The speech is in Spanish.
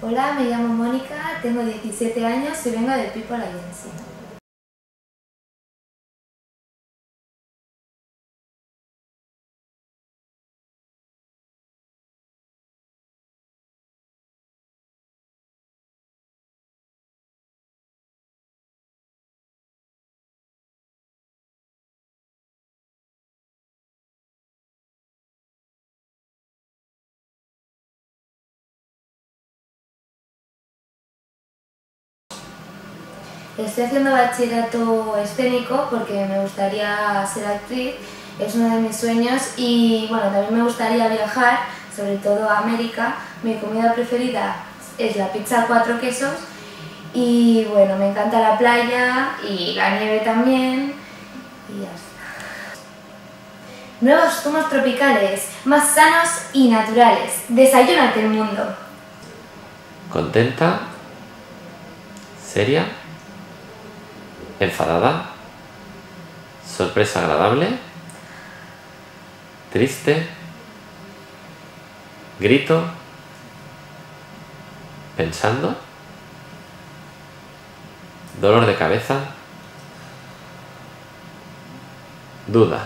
Hola, me llamo Mónica, tengo 17 años y vengo de People Agency. Estoy haciendo bachillerato escénico porque me gustaría ser actriz, es uno de mis sueños y bueno, también me gustaría viajar, sobre todo a América. Mi comida preferida es la pizza 4 quesos y bueno, me encanta la playa y la nieve también y ya está. Nuevos zumos tropicales, más sanos y naturales. Desayúnate el mundo. ¿Contenta? ¿Seria? ¿Enfadada? ¿Sorpresa agradable? ¿Triste? ¿Grito? ¿Pensando? ¿Dolor de cabeza? ¿Duda?